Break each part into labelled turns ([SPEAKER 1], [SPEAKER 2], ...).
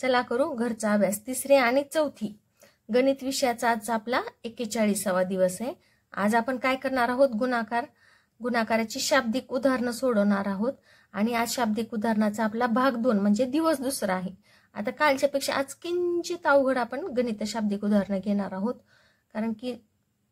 [SPEAKER 1] चला करू घरचा अभ्यास. तिसरी आणि चौथी गणित विषयाचा आजचा आपला 41वा दिवस आहे. आज आपण काय करणार आहोत? गुणाकाराची शाब्दिक उदाहरणं सोडवणार आहोत. आणि आज शाब्दिक उदाहरणाचा आपला भाग 2 म्हणजे दिवस दुसरा आहे. आता कालच्या पेक्षा आज किंचित अवघड आपण गणित शाब्दिक उदाहरणं घेणार आहोत. कारण की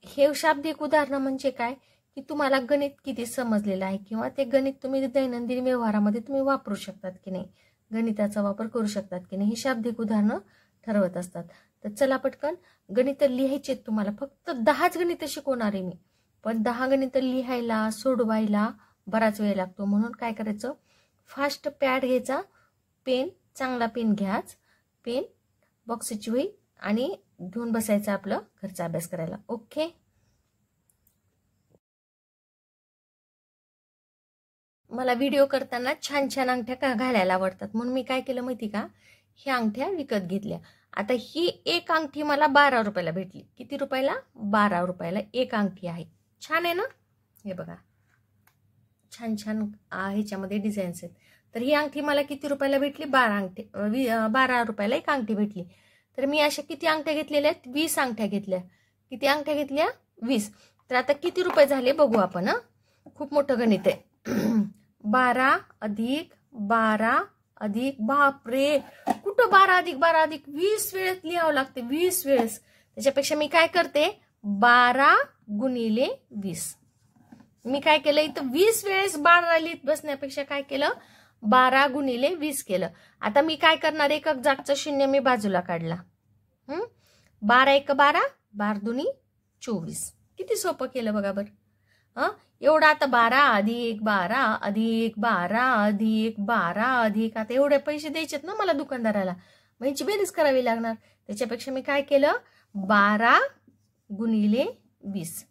[SPEAKER 1] हे शाब्दिक उदाहरणं म्हणजे काय की तुम्हाला गणित किती समजलेलं आहे किंवा ते गणित तुम्ही दैनंदिन व्यवहारामध्ये तुम्ही वापरू शकतात की नाही, गणिताचा वापर करू शकतात की नाही, हे शाब्दिक उदाहरणं ठरवत असतात. तर चला पटकन गणित लिहायचे. तुम्हाला फक्त 10च गणित शिकवणार आहे मी, पण 10 गणित लिहायला सोडवायला बराच वेळ लागतो. म्हणून काय करायचं, फास्ट पॅड घ्यायचा, पेन, चांगला पेन घ्याच, पेन, बॉक्सची वही आणि घेऊन बसायचं आपलं घरचा अभ्यास करायला. ओके. मला व्हिडिओ करताना छान छान अंगठ्या घालायला आवडतात, म्हणून मी काय केलं माहिती का, ह्या अंगठ्या विकत घेतल्या. आता ही एक अंगठी मला 12 रुपयाला भेटली. किती रुपयाला? 12 रुपयाला एक अंगठी आहे. छान आहे ना? हे बघा, छान छान ह्याच्यामध्ये डिझाईन्स आहेत. तर ही अंगठी मला किती रुपयाला भेटली? 12 रुपयाला एक अंगठी भेटली. तर मी अशा किती अंगठ्या घेतलेल्या आहेत? 20 अंगठ्या घेतल्या. किती अंगठ्या घेतल्या? 20. तर आता किती रुपये झाले बघू आपण. खूप मोठं गणित आहे. 12 अधिक 12 अधिक, बापरे, कुठं 12 अधिक 12 अधिक 20 वेळेस लिहावं लागते, 20 वेळेस. त्याच्यापेक्षा मी काय करते, 12 गुणिले 20. मी काय केलं इथं 20 वेळेस 12 लिहित बसण्यापेक्षा काय केलं, 12 गुणिले 20 केलं. आता मी काय करणार, एकक जागचा शून्य मी बाजूला काढला. 12 एक 12, 12 दुनी 24. किती सोपं केलं बघा बरं. एवढं आता 12 अधिक 12 अधिक 12 अधिक 12 अधिक, आता एवढे पैसे द्यायचेत ना मला दुकानदाराला, मग याची बेरीज करावी लागणार. त्याच्यापेक्षा मी काय केलं, 12 गुणिले 20,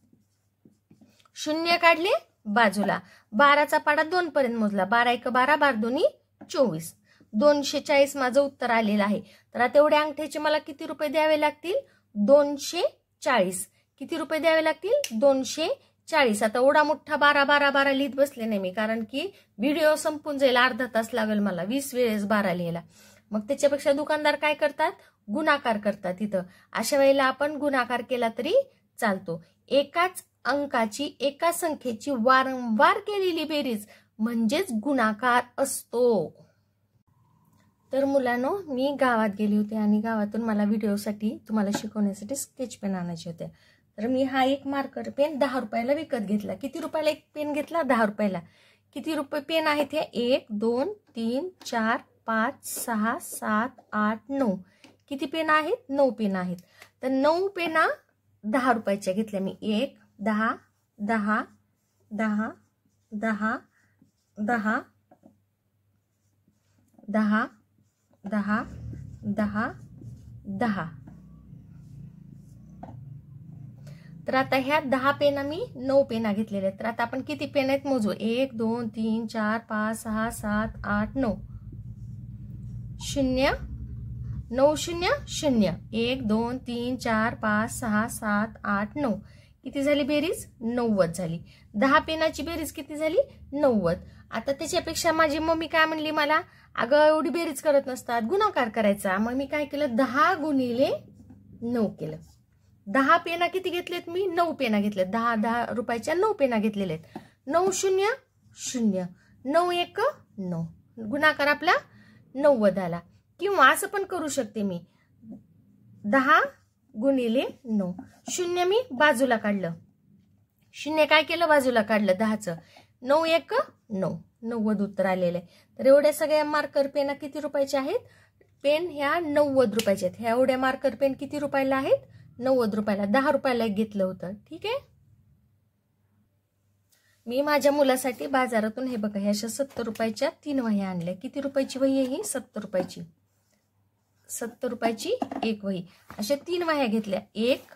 [SPEAKER 1] शून्य काढले बाजूला. 12चा पाडा 2 पर्यंत मोजला. 12 एक 12, 12 दुनी 24, 240 माझं उत्तर आलेलं आहे. तर आता एवढ्या अंगठ्याचे मला किती रुपये द्यावे लागतील? 240. किती रुपये द्यावे लागतील? 240. आता एवढा मोठा 12 12 12 लिहित बसले नाही मी, कारण की व्हिडिओ संपून जाईल, अर्धा तास लागेल मला 20 वेळेस 12 लिहायला. मग त्याच्यापेक्षा दुकानदार काय करतात, गुणाकार करतात. इथं अशा वेळेला आपण गुणाकार केला तरी चालतो. एकाच अंकाची, एका संख्येची वारंवार केलेली बेरीज म्हणजेच गुणाकार असतो. तर मुलांनो, मी गावात गेले होते आणि गावातून मला व्हिडिओसाठी तुम्हाला शिकवण्यासाठी स्केच पेन आणायचे होते. तर मी हा एक मार्कर पेन 10 रुपयाला विकत घेतला. किती रुपयाला एक पेन घेतला? 10 रुपयाला. किती रुपये पेन आहेत हे? 1 2 3 4 5 6 7 8 9. किती पेन आहेत? 9 पेन आहेत. तर 9 पेना 10 रुपयाच्या घेतल्या मी. 1 10 10 10 10 10 10 10 10 10. तर आता ह्या 10 पेना मी 9 पेना घेतलेल्या आहेत. तर आता आपण किती पेन आहेत मोजू. 1 2 3 4 5 6 7 8 9. 0 9 0 0. 1 2 3 4 5 6 7 8 9. किती झाली बेरीज? 90 झाली. 10 पेनाची बेरीज किती झाली? 90. आता त्याच्यापेक्षा माझी मम्मी काय म्हणली मला, अगं एवढी बेरीज करत नसतात, गुणाकार करायचा. मग मी काय केलं, 10 गुणिले 9 केलं. 10 पेना किती घेतलेत मी? 9 पेना घेतलेत. 10 रुपयाच्या 9 पेना घेतलेल्या आहेत. 9 0 0, 9 1 9. गुणाकार आपला 90 आला. किंवा असं पण करू शकते मी, 10 गुणिले 9. शून्य मी बाजूला काढलं. शून्य काय केलं? बाजूला काढलं 10चं. 9 1 9, 90 उत्तर आलेलं आहे. तर एवढ्या सगळ्या मार्कर पेना किती रुपयाच्या आहेत? पेन ह्या 90 रुपयाच्या आहेत. ह्या एवढ्या मार्कर पेन किती रुपयाला आहेत? 90 रुपयाला. 10 रुपयाला एक घेतलं होतं. ठीक आहे. मी माझ्या मुलासाठी बाजारातून हे बघा, ह्या 70 रुपयाच्या 3 वह्या आणल्या. किती रुपयाची वही आहे ही? 70 रुपयाची. 70 रुपयाची एक वही. अशा 3 वह्या घेतल्या. 1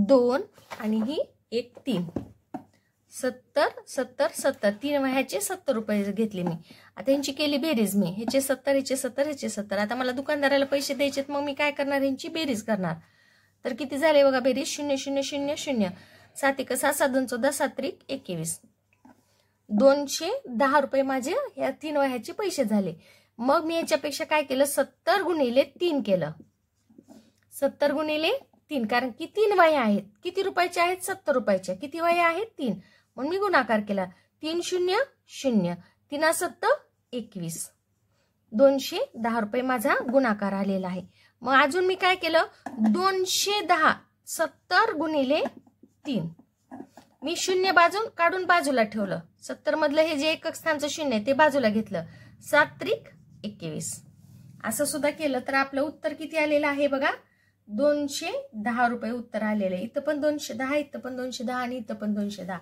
[SPEAKER 1] 2 आणि ही एक 3. 70 70 70. 3 वह्याचे 70 रुपये घेतले मी. आता ह्यांची केली बेरीज मी. ह्याचे 70 ह्याचे 70 ह्याचे 70. आता मला दुकानदाराला पैसे द्यायचेत, मग मी काय करणार, ह्यांची बेरीज करणार. तर किती झाले बघा बेरीज? 0 0 0 0. 7 1 6 7 2 14 7 3 21. 210 रुपये माझे ह्या 3 वह्याचे पैसे झाले. मग मी याच्यापेक्षा काय केलं, 70 गुणिले 3 केलं. 70 गुणिले 3, कारण की 3 वह्या आहेत. किती रुपयाच्या आहेत, 70 रुपयाच्या. किती वह्या आहेत, 3. म्हणून मी गुणाकार केला. 3 0 0, 3 7 21, 210 रुपये माझा गुणाकार आलेला आहे. मग अजून मी काय केलं, 210 70 गुणिले 3. मी शून्य बाजून काढून बाजूला ठेवलं. 70 मधलं हे जे एकक स्थानचं शून्य ते बाजूला घेतलं. 7 त्रिक 21. असं सुद्धा केलं तर आपलं उत्तर किती आलेलं आहे बघा, 210 रुपये उत्तर आलेलं आहे. इथं पण 210, इथं पण 210 आणि इथं पण 210.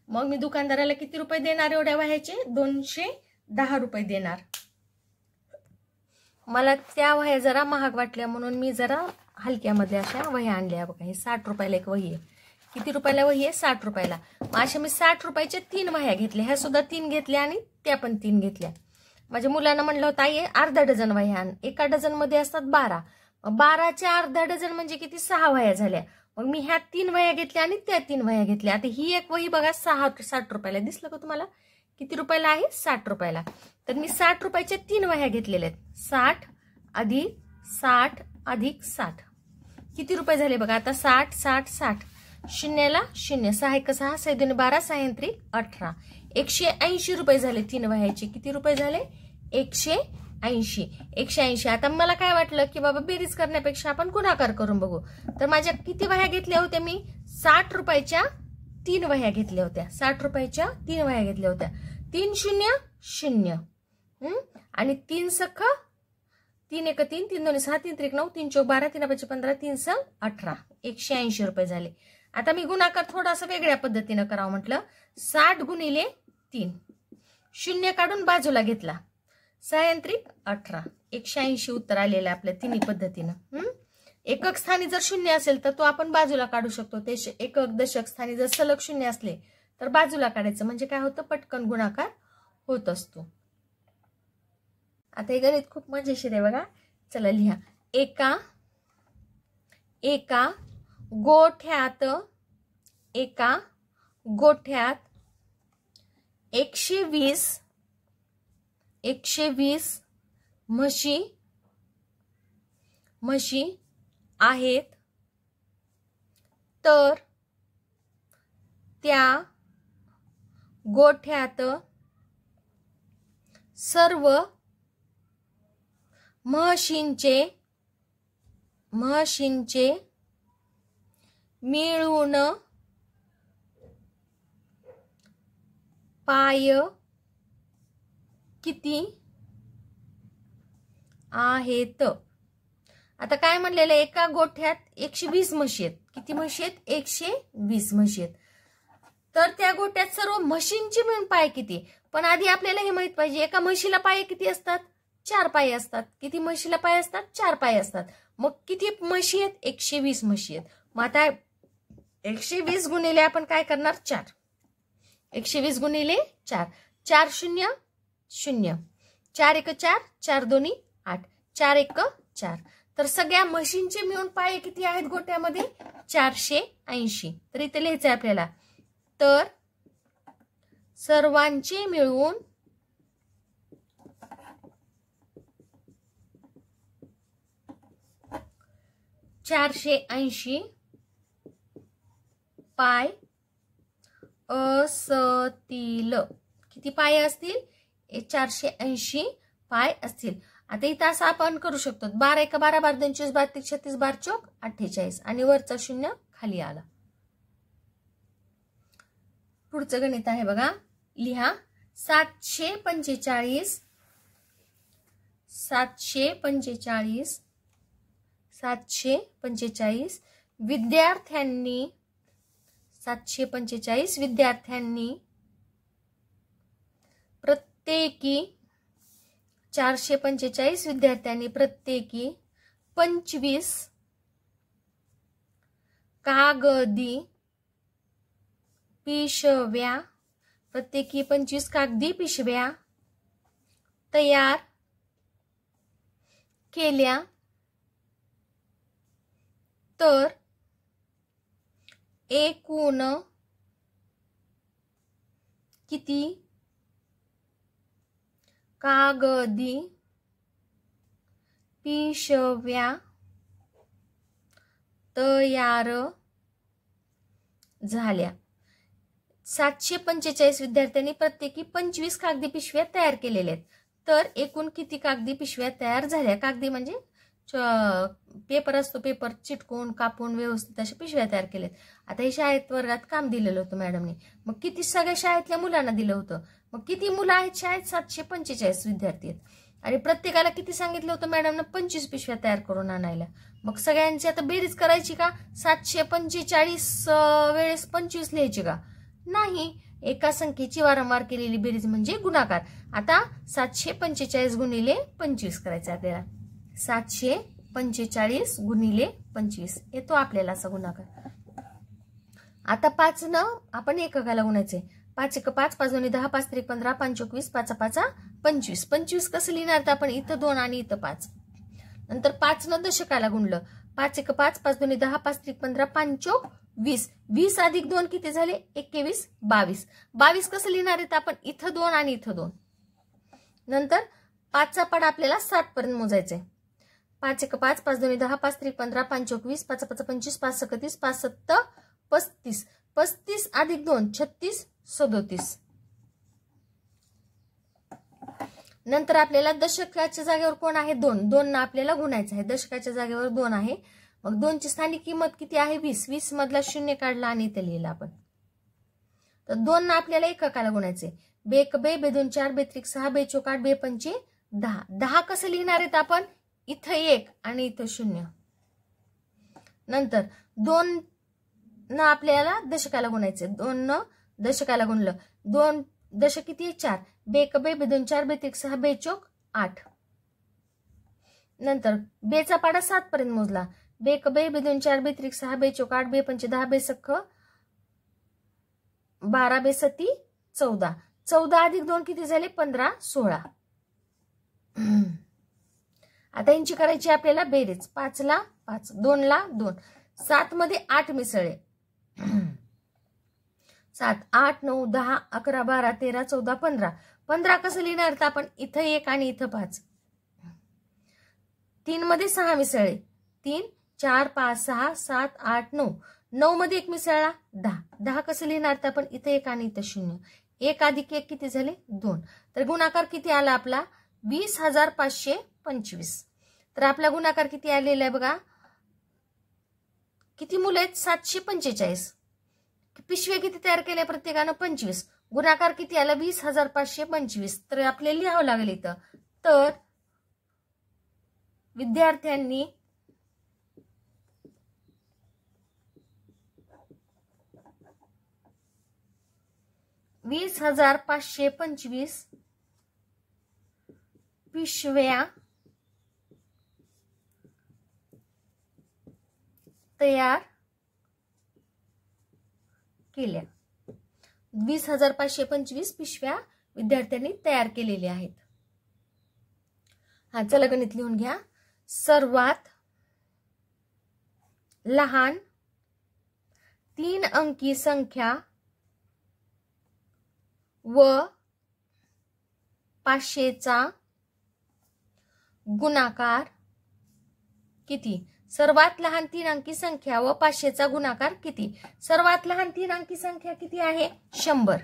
[SPEAKER 1] मग मी दुकानदाराला किती रुपये देणार एवढ्या वह्याचे, 210 रुपये देणार. मला त्या वह्या जरा महाग वाटल्या म्हणून मी जरा हलक्यामध्ये अशा वह्या आणल्या बघा. हे 60 रुपयाला एक वही आहे. किती रुपयाला वही आहे, 60 रुपयाला. मग अशा मी 60 रुपयाच्या 3 वह्या घेतल्या. ह्या सुद्धा 3 घेतल्या आणि त्या पण 3 घेतल्या. माझ्या मुलानं म्हणलं होतं आई अर्धा डझन वह्या आण. एका डझन मध्ये असतात 12. 12च्या अर्धा डझन म्हणजे किती, 6 वह्या झाल्या. मग मी ह्या 3 वह्या घेतल्या आणि त्या 3 वह्या घेतल्या. आता ही एक वही बघा 60 रुपयाला. दिसलं का तुम्हाला, किती रुपयाला आहे, 60 रुपयाला. तर मी 60 रुपयाच्या 3 वह्या घेतलेल्या आहेत. 60 अधिक 60 अधिक 60 किती रुपये झाले बघा. आता 60 60 60, शून्याला शून्य, 6 1 6, 6 2 12, 6 3 18, 180 रुपये झाले 3 वह्याचे. किती रुपये झाले, 180. 180. आता मला काय वाटलं की बाबा बेरीज करण्यापेक्षा आपण गुणाकार करून बघू. तर माझ्या किती वह्या घेतल्या होत्या मी, 60 रुपयाच्या 3 वह्या घेतल्या होत्या. 60 रुपयाच्या 3 वह्या घेतल्या होत्या. 3 0 0 आणि 3 सख 3 1 3, 3 2 6, 3 3 9, 3 4 12, 3 5 15, 3 6 18, 180 रुपये झाले. आता मी गुणाकार थोडासा वेगळ्या पद्धतीनं करावं म्हटलं. 60 गुणिले 3, शून्य काढून बाजूला घेतला. 6 3 18, 180 उत्तर आलेलं आहे आपल्या तिन्ही पद्धतीनं. एकक स्थानी जर शून्य असेल तर तो आपण बाजूला काढू शकतो. ते एकक दशक स्थानी जर सलग शून्य असले तर बाजूला काढायचं, म्हणजे काय होतं, पटकन गुणाकार होत असतो. आता हे गणित खूप मजेशीर आहे बघा. चला लिहा. एका गोठ्यात 120 म्हशी आहेत. तर त्या गोठ्यात सर्व म्हशींचे मिळून पाय किती आहेत. आता काय म्हणलेलं, एका गोठ्यात 120 म्हशी आहेत. किती म्हशी आहेत, 120 म्हशी आहेत. तर त्या गोठ्यात सर्व म्हशींची मिळून पाय किती. पण आधी आपल्याला हे माहित पाहिजे, एका म्हशीला पाय किती असतात, 4 पाय असतात. किती म्हशीला पाय असतात, 4 पाय असतात. मग किती म्हशी आहेत, 120 म्हशी आहेत. मग आता 120 गुणिले आपण काय करणार, 4. 120 गुणिले 4, 4 0 0, 4 1 4, 4 2 8, 4 1 4. तर सगळ्या म्हशींचे मिळून पाय किती आहेत गोट्यामध्ये, 480. तर इथे लिहायचं आहे आपल्याला. तर सर्वांचे मिळून 480 पाय असतील. किती पाय असतील, 480 पाय असतील. आता इथं असं आपण करू शकतो, 12 1 12, 12 2 24, 12 3 36, 12 4 48 आणि वरचा शून्य खाली आला. पुढचं गणित आहे बघा. लिहा. 745 विद्यार्थ्यांनी प्रत्येकी 445 विद्यार्थ्यांनी प्रत्येकी 25 कागदी पिशव्या तयार केल्या. तर एकूण किती कागदी पिशव्या तयार झाल्या. 745 विद्यार्थ्यांनी प्रत्येकी 25 कागदी पिशव्या तयार केलेल्या आहेत. तर एकूण किती कागदी पिशव्या तयार झाल्या? कागदी म्हणजे पेपर असतो, पेपर चिटकून कापून व्यवस्थित अशा पिशव्या तयार केल्यात. आता हे शाळेत वर्गात काम दिलेलं होतं मॅडमने. मग किती सगळ्या शाळेतल्या मुलांना दिलं होतं. मग किती मुलं आहेत शाळेत? 745 विद्यार्थी आहेत. आणि प्रत्येकाला किती सांगितलं होतं मॅडमनं? 25 पिशव्या तयार करून आणायला. मग सगळ्यांची आता बेरीज करायची का? 745 वेळेस 25 लिहायची का? नाही. एका संख्येची वारंवार केलेली बेरीज म्हणजे गुणाकार. आता 745 गुणिले 25 करायचं आपल्याला. 745 गुणिले 25 येतो आपल्याला असा गुणाकार. आता 5 न आपण एककाला गुणायचे. 5 1 5, 5 2 10, 5 3 15, 5 4 20, 5 5 25. 25 कसं लिहिणार? तर आपण इथं 2 आणि इथं 5. नंतर 5 न दशकाला गुणलं. 5 1 5, 5 2 10, 5 3 15, 5 4 20. 20 अधिक 2 किती झाले? 21 22. 22 कसं लिहिणार आहेत आपण? इथं 2 आणि इथं 2. नंतर 5चा पाढा आपल्याला 7 पर्यंत मोजायचंय. 5 1 5, 5 2 10, 5 3 15, 5 4 20, 5 5 25, 5 6 30, 5 7 35. 35 अधिक 2 36 37. नंतर आपल्याला दशकाच्या जागेवर कोण आहे? 2. 2 ना आपल्याला गुणायचं आहे. दशकाच्या जागेवर 2 आहे. मग 2 ची स्थानिक किंमत किती आहे? 20. 20 मधला 0 काढला आणि इथे लिहिलं आपण. तर 2 ना आपल्याला एककाला गुणायचे. 2 1 2, 2 2 4, 2 3 6, 2 4 8, 2 5 10. 10 कसं लिहिणार आहेत आपण? इथं 1 आणि इथं 0. नंतर 2 न आपल्याला दशकाला गुणायचे. 2 न दशकाला गुणलं. 2 दशक किती आहे? 4. 2 1 2, 2 2 4, 2 3 6, 2 4 8. नंतर 2 चा पाढा 7 पर्यंत मोजला. 2 1 2, 2 2 4, 2 3 6, 2 4 8, 2 5 10, 2 6 12, 2 7 14. 14 अधिक 2 किती झाले? 15 16. आता यांची करायची आपल्याला बेरीज. 5 ला 5, 2 ला 2, 7 मध्ये 8 मिसळले. 7 8 9 10 11 12 13 14 15. 15 कसं लिहिणार? तर आपण इथं 1 आणि इथं 5. 3 मध्ये 6 मिसळले. 3 4 5 6 7 8 9. 9 मध्ये 1 मिसळला. 10. 10 कसं लिहिणार? तर आपण इथं 1 आणि इथं 0. 1 अधिक 1 किती झाले? 2. तर गुणाकार किती आला आपला? 20,525. तर आपला गुणाकार किती आलेला आहे बघा. किती मुलं आहेत? 745. पिशव्या किती तयार केल्या प्रत्येकानं? 25. गुणाकार किती आला? 20,525. तर आपल्याला लिहावं लागेल इथं. तर विद्यार्थ्यांनी $20,525 पिशव्या तयार केल्या. 20,525 पिशव्या विद्यार्थ्यांनी तयार केलेल्या आहेत. हा चला गणित लिहून घ्या. सर्वात लहान 3 अंकी संख्या व 500चा गुणाकार किती? सर्वात लहान 3 अंकी संख्या व 500चा गुणाकार किती? सर्वात लहान 3 अंकी संख्या किती आहे? 100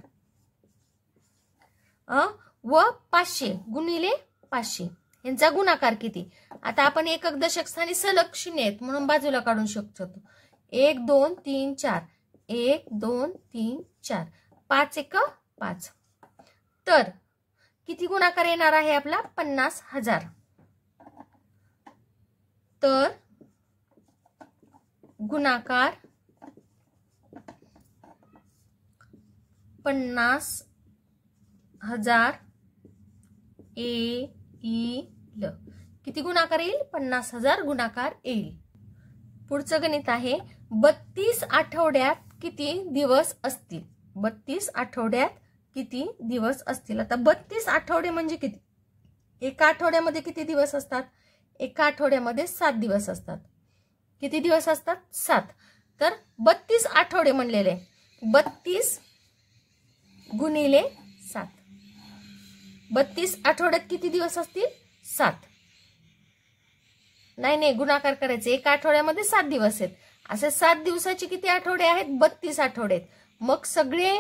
[SPEAKER 1] व 500 गुणिले 500 यांचा गुणाकार किती? आता आपण एकक दशक स्थानी सलग 0 आहेत म्हणून बाजूला काढून शकतो. 1 2 3 4 1 2 3 4 5 1 5. तर किती गुणाकार येणार आहे आपला? 50,000. तर गुणाकार 50,000 येईल. किती गुणाकार येईल? 50,000 गुणाकार येईल. पुढचं गणित आहे 32 आठवड्यात किती दिवस असतील? 32 आठवड्यात किती दिवस असतील? आता 32 आठवडे म्हणजे किती? एका आठवड्यामध्ये किती दिवस असतात? एका आठवड्यामध्ये 7 दिवस असतात. किती दिवस असतात? 7. तर 32 आठवडे म्हणलेले 32 गुणिले 7. 32 आठवड्यात किती दिवस असतील? 7. नाही, गुणाकार करायचे. एका आठवड्यामध्ये 7 दिवस आहेत. असे 7 दिवसाचे किती आठवडे आहेत? 32 आठवडे आहेत. मग सगळे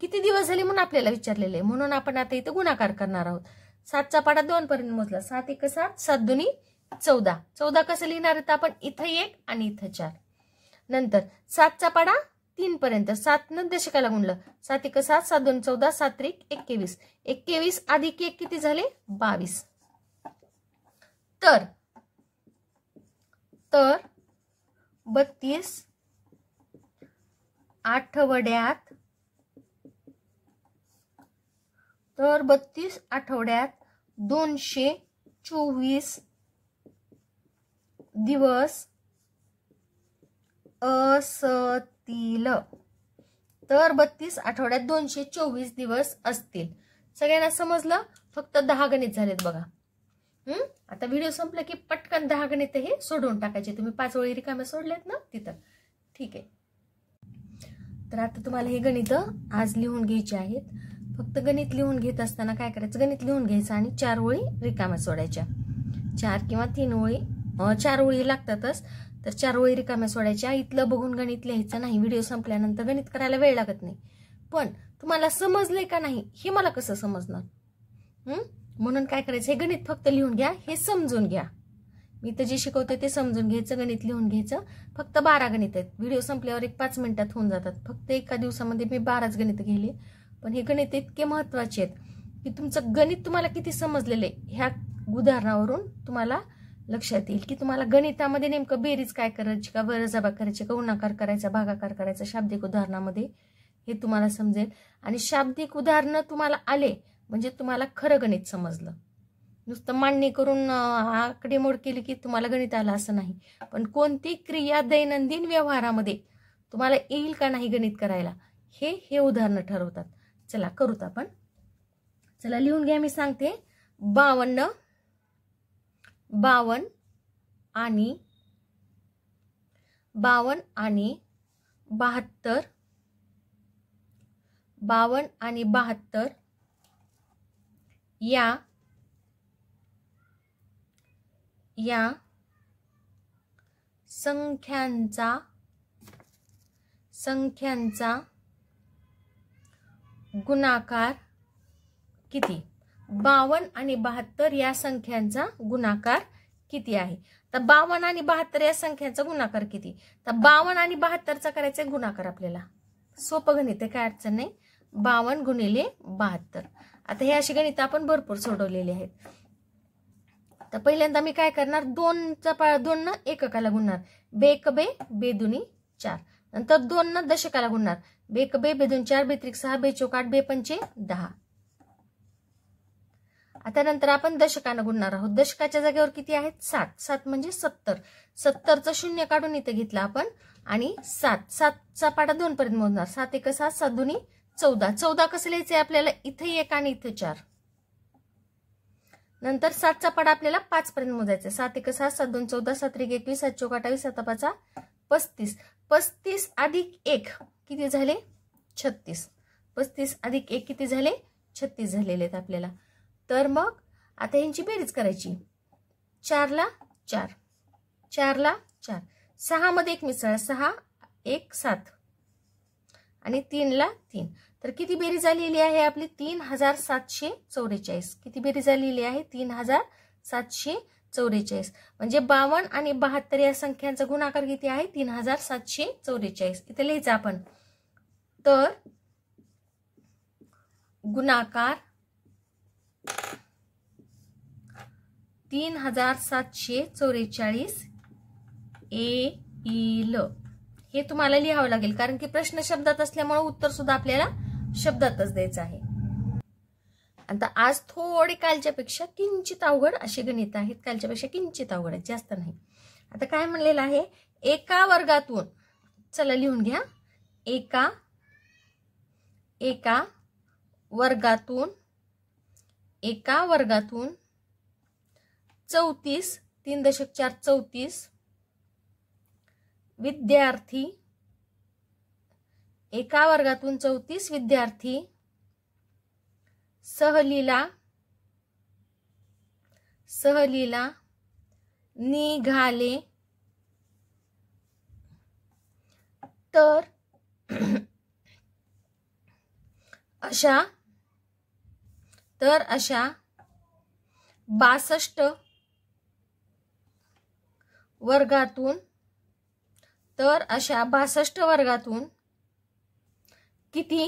[SPEAKER 1] किती दिवस झाले म्हणून आपल्याला विचारलेले, म्हणून आपण आता इथं गुणाकार करणार आहोत. 7चा पाडा 2 पर्यंत मोजला. 7 एक 7, 7 दुनी 14. 14 कसं लिहिणार आहेत आपण? इथं 1 आणि इथं 4. नंतर 7चा पाडा 3 पर्यंत. 7 न दशकाला गुणलं. 7 एक 7, 7 2 14, 7 त्रिक 21. 21 अधिक 1 किती झाले? 22. तर 32 आठवड्यात 224 दिवस असतील. तर 32 आठवड्यात 224 दिवस असतील. सगळ्यांना समजलं? फक्त 10 गणित झालेत बघा. आता व्हिडिओ संपला की पटकन 10 गणित हे सोडवून टाकायचे. तुम्ही 5 ओळी रिकाम्या सोडल्यात ना तिथं. ठीक आहे. तर आता तुम्हाला हे गणित आज लिहून घ्यायचे आहेत. फक्त गणित लिहून घेत असताना काय करायचं? गणित लिहून घ्यायचं आणि 4 ओळी रिकाम्या सोडायच्या. 4 किंवा 3 ओळी, 4 ओळी लागतातच. तर 4 ओळी रिकाम्या सोडायच्या. इथलं बघून गणित लिहायचं नाही. व्हिडिओ संपल्यानंतर गणित करायला वेळ लागत नाही. पण तुम्हाला समजलंय का नाही हे मला कसं समजणार? म्हणून काय करायचं? हे गणित फक्त लिहून घ्या. हे समजून घ्या. मी तर जे शिकवते ते समजून घ्यायचं. गणित लिहून घ्यायचं. फक्त 12 गणित आहेत. व्हिडिओ संपल्यावर 5 मिनिटात होऊन जातात. फक्त एका दिवसामध्ये मी 12च गणित गेले. पण हे गणित इतके महत्वाचे आहेत की तुमचं गणित तुम्हाला किती समजलेलं आहे ह्या उदाहरणावरून तुम्हाला लक्षात येईल की तुम्हाला गणितामध्ये नेमकं बेरीज काय करायची, का वजाबाकी करायची, का गुणाकार करायचा, भागाकार करायचा शाब्दिक उदाहरणामध्ये हे तुम्हाला समजेल. आणि शाब्दिक उदाहरणं तुम्हाला आले म्हणजे तुम्हाला खरं गणित समजलं. नुसतं मांडणी करून आकडेमोड केली की तुम्हाला गणित आलं असं नाही. पण कोणती क्रिया दैनंदिन व्यवहारामध्ये तुम्हाला येईल का नाही गणित करायला हे उदाहरणं ठरवतात. चला करूत आपण. चला लिहून घ्या. मी सांगते. 52 आणि 72 या संख्यांचा गुणाकार किती? 52 आणि 72 या संख्यांचा गुणाकार किती आहे? तर 52 आणि 72 या संख्यांचा गुणाकार किती? तर 52 आणि 72चा करायचा गुणाकार आपल्याला. सोपं गणित आहे, काय अडचण नाही. 52 गुणिले 72. आता हे अशी गणित आपण भरपूर सोडवलेली आहेत. तर पहिल्यांदा मी काय करणार? 2 न एककाला गुणणार. बेक बे बेदुनी 4. नंतर 2 न दशकाला गुणणार. बेक बे बेदून 4, बेत्रिक 6, बेचोक 8, बेपंचे 10. आता नंतर आपण दशकानं गुणणार आहोत. दशकाच्या जागेवर किती आहेत? 7. 7 म्हणजे 70. 70चं शून्य काढून इथे घेतलं आपण आणि 7. 7चा पाडा 2 पर्यंत मोजणार. 7 एक 7, 7 दुनी 14. 14 कसं लिहायचंय आपल्याला? इथे 1 आणि इथे 4. नंतर 7चा पाडा आपल्याला 5 पर्यंत मोजायचा. 7 एक 7, 7 2 14, 7 त्रिक 21, 7 चौक 28, 7 5 35. 35 अधिक 1 किती झाले? 36. 35 अधिक 1 किती झाले? 36 झालेले आहेत आपल्याला. तर मग आता यांची बेरीज करायची. 4 ला 4, 4 ला 4, 6 मध्ये 1 मिसळा. 6 1 7 आणि 3 ला 3. तर किती बेरीज आलेली आहे आपली? 3744. किती बेरीज आलेली आहे? 3744. म्हणजे 52 आणि 72 या संख्यांचा गुणाकार किती आहे? 3744. इथे लिहायचं आपण. तर गुणाकार 3744 येईल. हे तुम्हाला लिहावं लागेल कारण की प्रश्न शब्दात असल्यामुळे उत्तर सुद्धा आपल्याला शब्दातच द्यायचं आहे. आता आज थोडी कालच्या पेक्षा किंचित अवघड अशी गणित आहेत. कालच्या पेक्षा किंचित अवघड आहेत, जास्त नाही. आता काय म्हणलेलं आहे? एका वर्गातून, चला लिहून घ्या. एका वर्गातून 34 3.4 34 विद्यार्थी, एका वर्गातून 34 विद्यार्थी सहलीला निघाले तर अशा 62 वर्गातून किती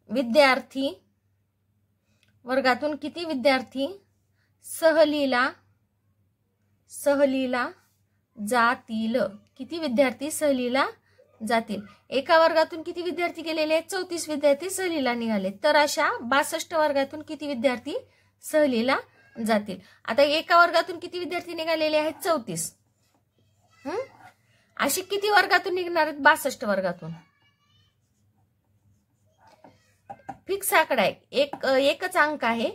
[SPEAKER 1] विद्यार्थी सहलीला जातील? किती विद्यार्थी सहलीला जातील? एका वर्गातून किती विद्यार्थी गेलेले आहेत? 34 विद्यार्थी सहलीला निघाले. तर अशा 62 वर्गातून किती विद्यार्थी सहलीला जातील? आता एका वर्गातून किती विद्यार्थी निघालेले आहेत? 34. अशी किती वर्गातून निघणार आहेत? 62 वर्गातून. फिक्स आकडा आहे, एकच अंक आहे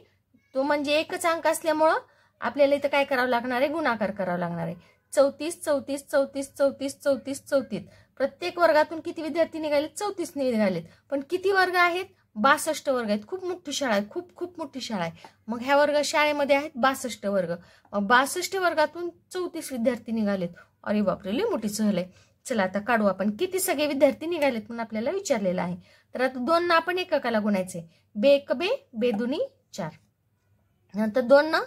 [SPEAKER 1] तो, म्हणजे एकच अंक असल्यामुळं आपल्याला इथं काय करावं लागणार आहे? गुणाकार करावा लागणार आहे. 34 34 34 34 34 34. प्रत्येक वर्गातून किती विद्यार्थी निघालेत? 34 निघालेत. पण किती वर्ग आहेत? 62 वर्ग आहेत. खूप मोठी शाळा आहे, खूप मोठी शाळा आहे. मग ह्या शाळेमध्ये आहेत 62 वर्ग. मग 62 वर्गातून 34 विद्यार्थी निघालेत. अरे बापरे, लई मोठी सहल आहे. चला आता काढू आपण किती सगळे विद्यार्थी निघालेत म्हणून आपल्याला विचारलेलं आहे. तर आता 2 ना आपण एककाला गुणायचे. बे एक बे, बे दुनी 4. नंतर 2 ना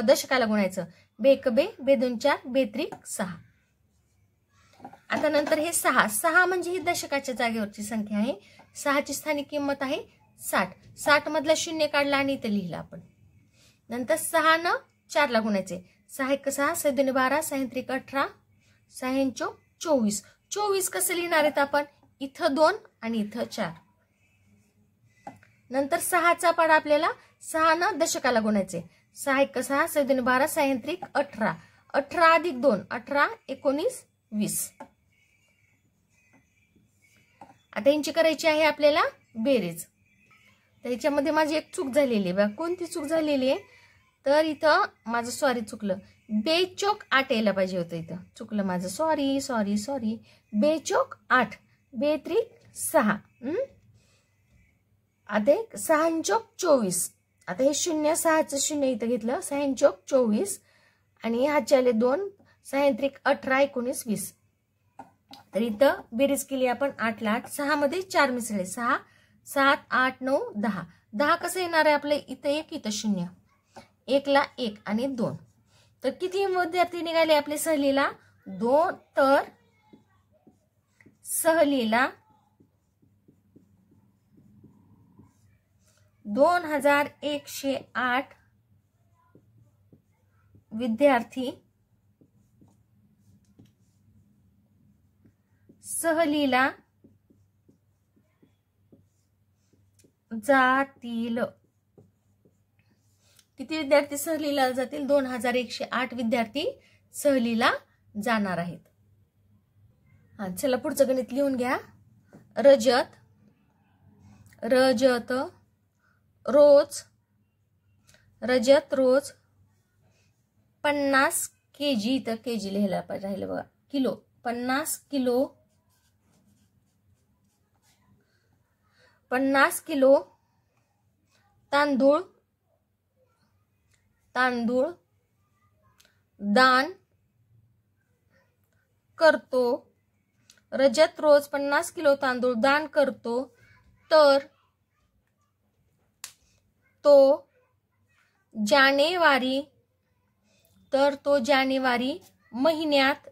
[SPEAKER 1] दशकाला गुणायचं. बे एक बे, बे 2 4, बे 3 6. आता नंतर हे 6 म्हणजे ही दशकाच्या जागेवरची संख्या आहे. 6ची स्थानिक किंमत आहे 60. 60 मधला 0 काढला आणि इथे लिहिलं आपण. नंतर 6 न 4 ला गुणायचे. 6 1 6, 6 2 12, 6 3 18, 6 4 24. 24 कसं लिहिणार आहेत आपण? इथं 2 आणि इथं 4. नंतर 6चा पाढा आपल्याला 6 न दशकाला गुणायचे. 6 1 6, 6 2 12, 6 3 18, 18 अधिक 2 18, 19 20. आता यांची करायची आहे आपल्याला बेरीज. तर ह्याच्यामध्ये माझी एक चूक झालेली आहे बघा. कोणती चूक झालेली आहे? तर इथं माझं चुकलं. बेचोक 8 यायला पाहिजे होतं, इथं चुकलं माझं. सॉरी. बेचोक 8, बे 3 6. आता 6 चोक 24. आता हे 0 6चं 0 इथं घेतलं. 6 चोक 24 आणि ह्याचे आले 2, 6 3 18 19 20. तर इथं बेरीज केली आपण 8 ला 8. 6 मध्ये 4 मिसळले. 6 7 8 9 10. 10 कसं येणार आहे आपलं? इथं 1 इथं 0. 1 ला 1 आणि 2. तर किती विद्यार्थी निघाले आपले सहलीला? 2. तर सहलीला 2108 विद्यार्थी सहलीला जातील. किती विद्यार्थी सहलीला जातील? 2108 विद्यार्थी सहलीला जाणार आहेत. हा चला पुढचं गणित लिहून घ्या. रजत रोज 50 kg, इथं केजी लिहायला पाहिजे राहिलं बघा. किलो, 50 किलो तांदूळ दान करतो. रजत रोज 50 किलो तांदूळ दान करतो. तर तो जानेवारी महिन्यात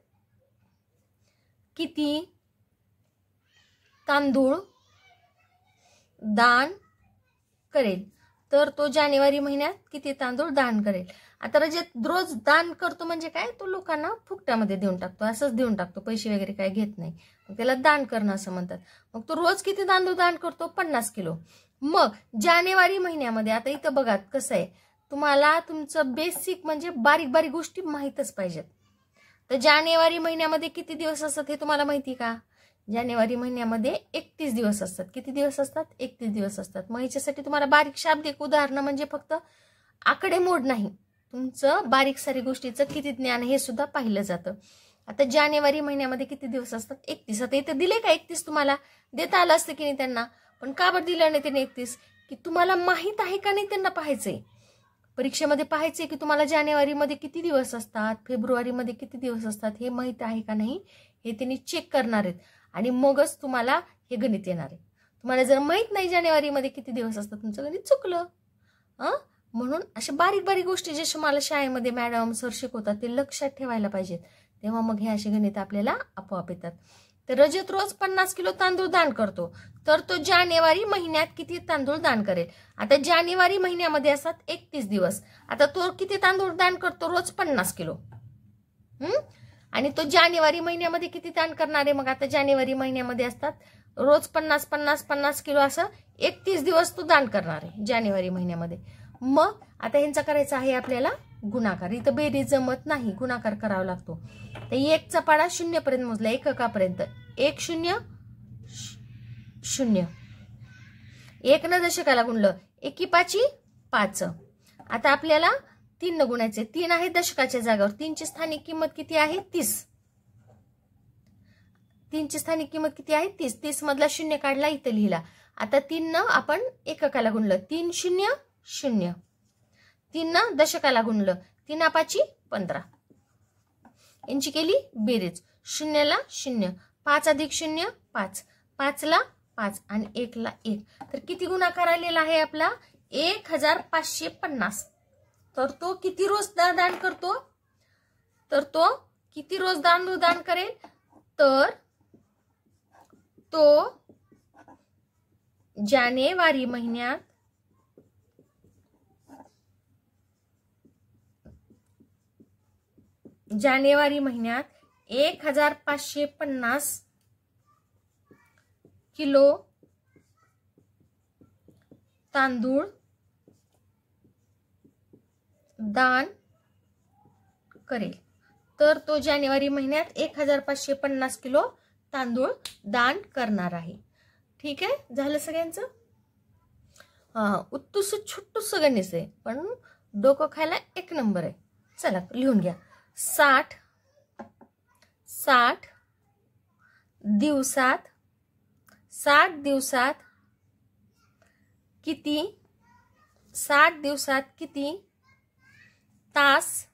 [SPEAKER 1] किती तांदूळ दान करेल? तर तो जानेवारी महिन्यात किती तांदूळ दान करेल? आता रजत रोज दान करतो म्हणजे काय? तो लोकांना फुकटामध्ये देऊन टाकतो, असंच देऊन टाकतो, पैसे वगैरे काय घेत नाही. त्याला दान करणं असं म्हणतात. मग तो रोज किती तांदूळ दान करतो? 50 किलो. मग जानेवारी महिन्यामध्ये आता इथं बघा कसं आहे, तुम्हाला तुमचं बेसिक म्हणजे बारीक बारीक गोष्टी माहीतच पाहिजेत. तर जानेवारी महिन्यामध्ये किती दिवस असतात हे तुम्हाला माहिती का? जानेवारी महिन्यामध्ये 31 दिवस असतात. किती दिवस असतात? 31 दिवस असतात. मग ह्याच्यासाठी तुम्हाला बारीक शाब्दिक उदाहरणं म्हणजे फक्त आकडेमोड नाही, तुमचं बारीक सारी गोष्टीचं किती ज्ञान हे सुद्धा पाहिलं जातं. आता जानेवारी महिन्यामध्ये किती दिवस असतात? 31. आता इथे दिले का 31? तुम्हाला देता आलं असतं की नाही त्यांना, पण का बरं दिलं नाही त्याने 31? की तुम्हाला माहित आहे का नाही त्यांना पाहायचंय. परीक्षेमध्ये पाहायचे की तुम्हाला जानेवारीमध्ये किती दिवस असतात, फेब्रुवारीमध्ये किती दिवस असतात हे माहीत आहे का नाही हे त्यांनी चेक करणार आहेत आणि मगच तुम्हाला हे गणित येणार आहे. तुम्हाला जर माहीत नाही जानेवारीमध्ये किती दिवस असतात, तुमचं गणित चुकलं. म्हणून अशा बारीक बारीक गोष्टी जसे मला शाळेमध्ये मॅडम सर शिकवतात ते लक्षात ठेवायला पाहिजेत, तेव्हा मग हे असे गणित आपल्याला आपोआप येतात. तर रजत रोज 50 किलो तांदूळ दान करतो, तर तो जानेवारी महिन्यात किती तांदूळ दान करेल. आता जानेवारी महिन्यामध्ये असतात 31 दिवस. आता तो किती तांदूळ दान करतो, रोज 50 किलो. आणि तो जानेवारी महिन्यामध्ये किती दान करणार आहे, मग आता जानेवारी महिन्यामध्ये असतात रोज 50 किलो, असं 31 दिवस तो दान करणार आहे जानेवारी महिन्यामध्ये. मग आता ह्यांचा करायचा आहे आपल्याला गुणाकार. इथं बेरीज जमत नाही, गुणाकार करावा लागतो. तर 1चा पाडा 0 पर्यंत मोजला, एककापर्यंत. 1 0 0. 1 न दशकाला गुणलं, 1 5 5. आता आपल्याला 3 न गुणायचे. 3 आहे दशकाच्या जागावर. 3ची स्थानिक किंमत किती आहे, 30. 3ची स्थानिक किंमत किती आहे, 30. 30 मधला 0 काढला, इथं लिहिला. आता 3 न आपण एककाला गुणलं, 3 0 0. 3 न दशकाला गुणलं, 3 5 15. यांची केली बेरीज. 0 ला 0, 5 अधिक 0 5, 5 ला 5 आणि 1 ला 1. तर किती गुणाकार आलेला आहे आपला, 1550. तर तो किती रोज दान करतो, तर तो किती रोज दान करेल, तर तो जानेवारी महिन्यात 1550 किलो तांदूळ दान करेल. तर तो जानेवारी महिन्यात 1550 किलो तांदूळ दान करणार आहे. ठीक आहे, झालं सगळ्यांचं. उत्तुस छोटूस गणित आहे, पण डोकं खायला 1 नंबर आहे. चला लिहून घ्या. 60 दिवसात किती, 60 दिवसात किती तास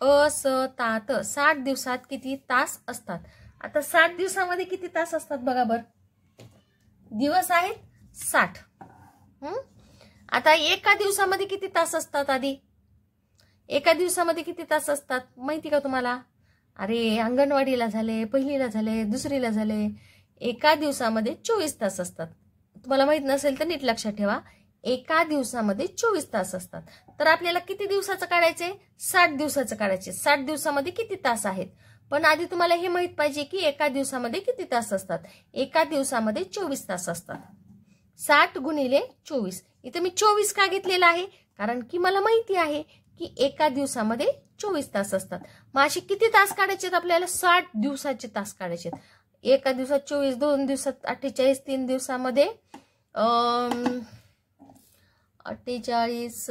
[SPEAKER 1] असतात. 60 दिवसात किती तास असतात. आता 60 दिवसामध्ये किती तास असतात बघा बर. दिवस आहेत 60. आता एका दिवसामध्ये किती तास असतात, आधी एका दिवसामध्ये किती तास असतात माहिती का तुम्हाला. अरे अंगणवाडीला झाले, पहिलीला झाले, दुसरीला झाले. एका दिवसामध्ये 24 तास असतात. तुम्हाला माहित नसेल तर नीट लक्षात ठेवा, एका दिवसामध्ये 24 तास असतात. तर आपल्याला किती दिवसाचं काढायचे, 60 दिवसाचं काढायचे. 60 दिवसामध्ये किती तास आहेत, पण आधी तुम्हाला हे माहित पाहिजे की एका दिवसामध्ये किती तास असतात. एका दिवसामध्ये 24 तास असतात. 60 गुणिले 24. इथे मी 24 का घेतलेला आहे, कारण की मला माहिती आहे की एका दिवसामध्ये 24 तास असतात. मग असे किती तास काढायचे आपल्याला, 60 दिवसाचे तास काढायचे. एका दिवसात 24, 2 दिवसात 48, 3 दिवसामध्ये 48.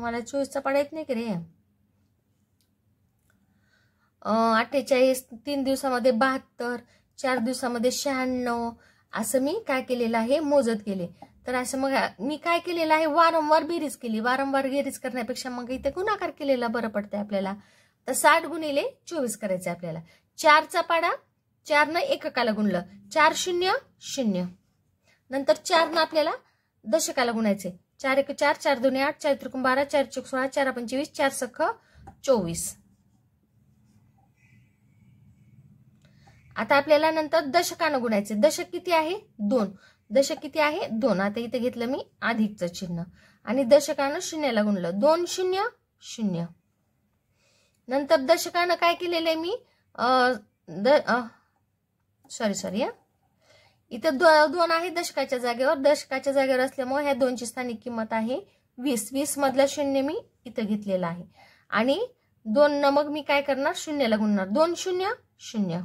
[SPEAKER 1] मला 24चा पाडा येत नाही की रे. 48, 3 दिवसामध्ये 72, 4 दिवसामध्ये 96. असं मी काय केलेलं आहे, मोजत गेले. तर असं मग मी काय केलेलं आहे, वारंवार बेरीज केली. वारंवार बेरीज करण्यापेक्षा मग इथे गुणाकार केलेला बरं पडतंय आपल्याला. तर 60 गुणिले 24 करायचं आपल्याला. 4चा पाडा 4 न एककाला गुणलं, 4 0 0. नंतर 4 न आपल्याला दशकाला गुणायचे. 4 1 4, 4 2 8, 4 3 12, 4 4 16, 4 25, 4 6 24. आता आपल्याला नंतर दशकानं गुणायचे. दशक किती आहे, 2. दशक किती आहे, 2. आता इथे घेतलं मी अधिकचं चिन्ह आणि दशकानं 0ला गुणलं, 2 0 0. नंतर दशकानं काय केलेलं आहे मी, सॉरी इथं 2 आहे दशकाच्या जागेवर. दशकाच्या जागेवर असल्यामुळे ह्या 2ची स्थानिक किंमत आहे 20. 20 मधला 0 मी इथं घेतलेला आहे आणि 2 न मग मी काय करणार, 0ला गुणणार, 2 0 0.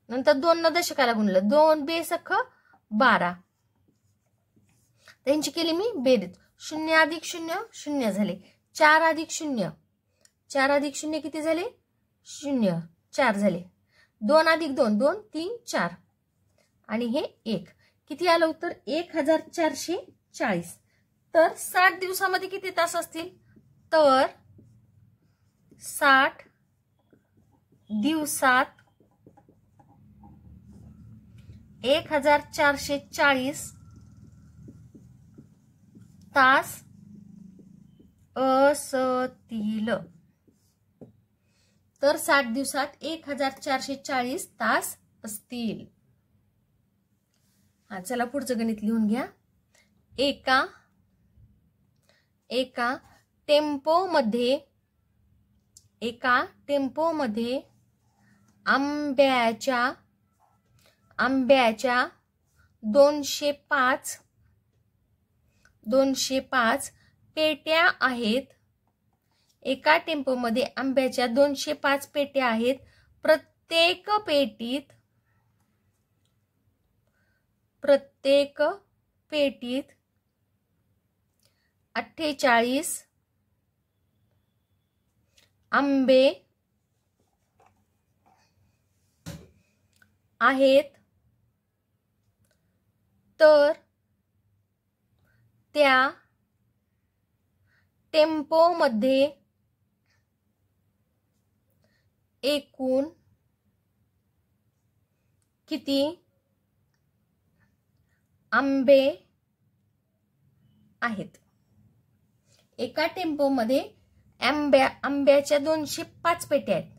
[SPEAKER 1] नंतर 2 न दशकाला गुणलं, 2 बेस 12. त्यांची केली मी बेरीज. 0 अधिक 0 0 झाले. 4 अधिक 0, 4 अधिक 0 किती झाले, 0, 4 झाले. 2 अधिक 2 2 3 4 आणि हे 1. किती आलं उत्तर, 1440 तर 60 दिवसामध्ये किती तास असतील? तर 60 दिवसात 1440 तास असतील. तर 60 दिवसात 1440 तास असतील. हा, चला पुढचं गणित लिहून घ्या. एका टेम्पोमध्ये आंब्याच्या 205 पेट्या आहेत. एका टेम्पोमध्ये आंब्याच्या 205 पेट्या आहेत. प्रत्येक पेटीत 48 आंबे आहेत. तर त्या टेम्पोमध्ये एकूण किती आंबे आहेत? एका टेम्पोमध्ये आंब्याच्या 205 पेट्या आहेत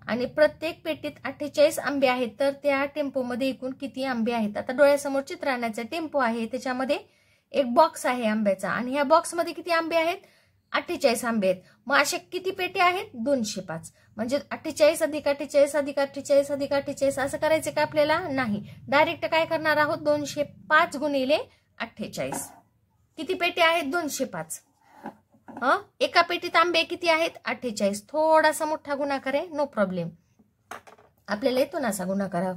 [SPEAKER 1] आणि प्रत्येक पेटीत 48 आंबे आहेत. तर त्या टेम्पोमध्ये एकूण किती आंबे आहेत? आता डोळ्यासमोर चित्र आणायचं. टेम्पो आहे, त्याच्यामध्ये एक बॉक्स आहे आंब्याचा आणि ह्या बॉक्समध्ये किती आंबे आहेत? 48 आंबे आहेत. मग अशा किती पेट्या आहेत? 205. म्हणजे 48 अधिक 48 अधिक 48 अधिक 48 असं करायचं का आपल्याला? नाही. डायरेक्ट काय करणार आहोत? 205 गुणिले 48. किती पेट्या आहेत? 205. एका पेटीत आंबे किती आहेत? 48. थोडासा मोठा गुणाकार आहे, नो प्रॉब्लेम, आपल्याला येतो ना असा गुणाकार.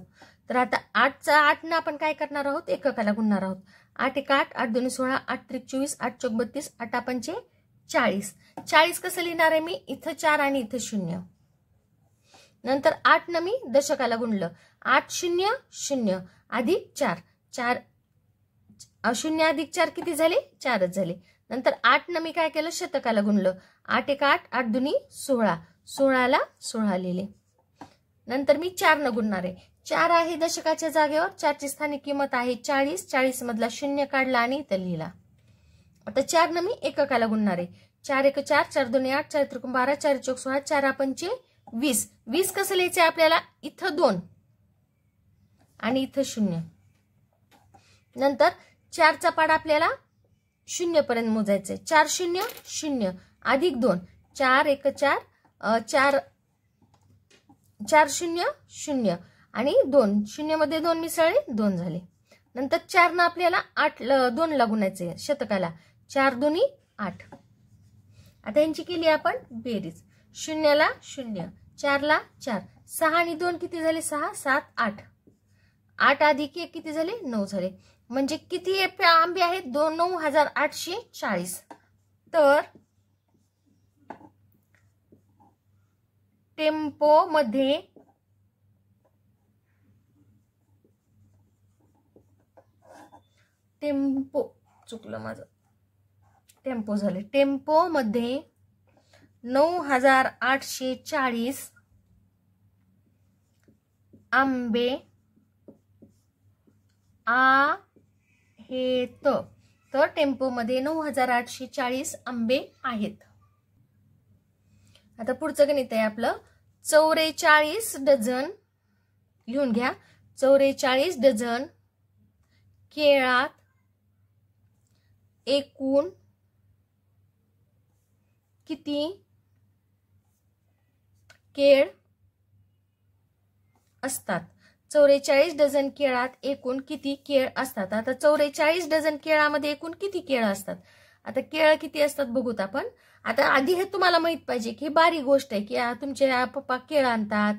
[SPEAKER 1] तर आता 8चा 8 ना आपण काय करणार आहोत? एककाला गुणणार आहोत. 8 1 8, 8 2 16, 8 3 24, 8 4 32, 8 5 40. 40 कसं लिहिणार आहे मी? इथं 4 आणि इथं 0. नंतर 8 न मी दशकाला गुणलं. 8 0 0 अधिक 4, 4 0 अधिक 4 किती झाले? 4च झाले. नंतर 8 न मी काय केलं? शतकाला गुणलं. 8 1 8, 8 2 16, 16ला 16 लिहिले. नंतर मी 4 न गुणणार आहे. 4 आहे दशकाच्या जागेवर, 4ची स्थानिक किंमत आहे 40. 40 मधला 0 काढला आणि इथं लिहिला. आता 4 न मी एककाला गुणणार आहे. 4 1 4, 4 2 8, 4 3 12, 4 4 16, 4 5 20. 20 कसं लिहायचं आपल्याला? इथं 2 आणि इथं 0. नंतर 4चा पाडा आपल्याला 0 पर्यंत मोजायचंय. 4 0 0 अधिक 2, 4 1 4, 4 0 0 आणि 2, 0 मध्ये 2 मिसळले, 2 झाले. नंतर 4 न आपल्याला 2 ला गुणायचे शतकाला. 4 2 8. आता यांची केली आपण बेरीज. 0 ला 0, 4 ला 4, 6 आणि 2 किती झाले? 6 7 8. 8 अधिक 1 किती झाले? 9 झाले. म्हणजे किती आंबे आहेत? 9840. तर टेम्पोमध्ये चुकलं माझं, टेम्पो झाले. टेम्पोमध्ये 9840 आंबे आहेत. तर टेम्पोमध्ये 9840 आंबे आहेत. आता पुढचं गणित आहे आपलं. 44 डझन लिहून घ्या. 44 डझन केळात एकूण किती केळ असतात? 44 डझन केळात एकूण किती केळ असतात? आता 44 डझन केळामध्ये एकूण किती केळ असतात? आता केळ किती असतात बघूत आपण. आता आधी हे तुम्हाला माहित पाहिजे की बारीक गोष्ट आहे की तुमचे पप्पा केळ आणतात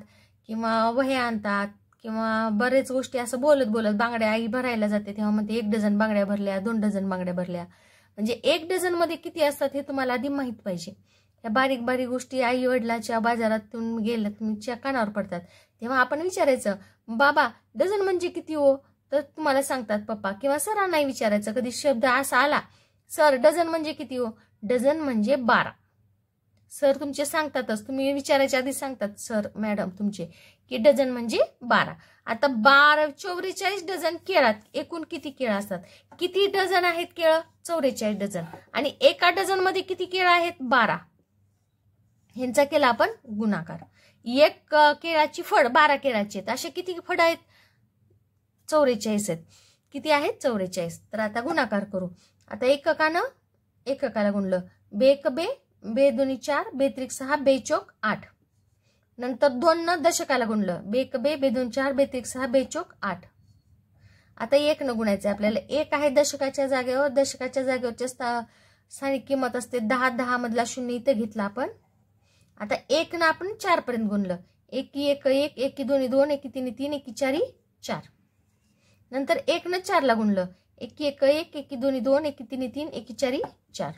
[SPEAKER 1] किंवा वह्या आणतात किंवा बरेच गोष्टी असं बोलत बोलत बांगड्या आई भरायला जाते तेव्हा म्हणते 1 डझन बांगड्या भरल्या, 2 डझन बांगड्या भरल्या. म्हणजे 1 डझन मध्ये किती असतात हे तुम्हाला आधी माहित पाहिजे. या बारीक बारीक गोष्टी आई वडिलाच्या बाजारातून गेल्या तुमच्या कानावर पडतात तेव्हा आपण विचारायचं, बाबा डझन म्हणजे किती हो? तर तुम्हाला सांगतात पप्पा, किंवा सरांनाही विचारायचं. कधी शब्द असा आला सर डझन म्हणजे किती हो? डझन म्हणजे 12. सर तुमचे सांगतातच, तुम्ही विचारायच्या आधी सांगतात सर मॅडम तुमचे की डझन म्हणजे 12. आता 44 डझन केळात एकूण किती केळं असतात? किती डझन आहेत केळं? 44 डझन. आणि एका डझन मध्ये किती केळं आहेत? 12. ह्यांचा केला आपण गुणाकार. एक केळाची फळ 12 केळाची आहेत. असे किती फळ आहेत? 44 आहेत. किती आहेत? 44. तर आता गुणाकार करू. आता एककाला गुणलं, बेक बे, बे दोन्ही 4, बेत्रिक 6, बेचोक 8. नंतर 2 न दशकाला गुणलं, बेक बे, बे दोन 4, बेत्रिक 6, बेचोक 8. आता 1 न गुणायचं आपल्याला. 1 आहे दशकाच्या जागेवर, दशकाच्या जागेवरच्या स्थानिक किंमत असते 10. 10 मधला 0 इथं घेतला आपण. आता 1 न आपण 4 पर्यंत गुणलं, 1 1 1, 1 2 2, 1 3 3, 1 4 4. नंतर 1 न 4 ला गुणलं, 1 1 1, 1 2 2, 1 3 3, 1 4 4.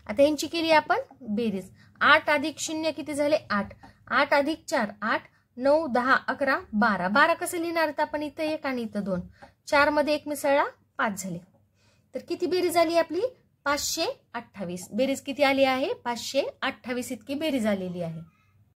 [SPEAKER 1] आता यांची केली आपण बेरीज. 8 अधिक 0 किती झाले? 8. 8 अधिक 4 8, 9 10 11 12. 12 कसं लिहिणार आपण? इथं 1 आणि इथं 2. 4 मध्ये 1 मिसळला 5 झाले. तर किती बेरीज आली आपली? 528. बेरीज किती आली आहे? 528 इतकी बेरीज आलेली आहे.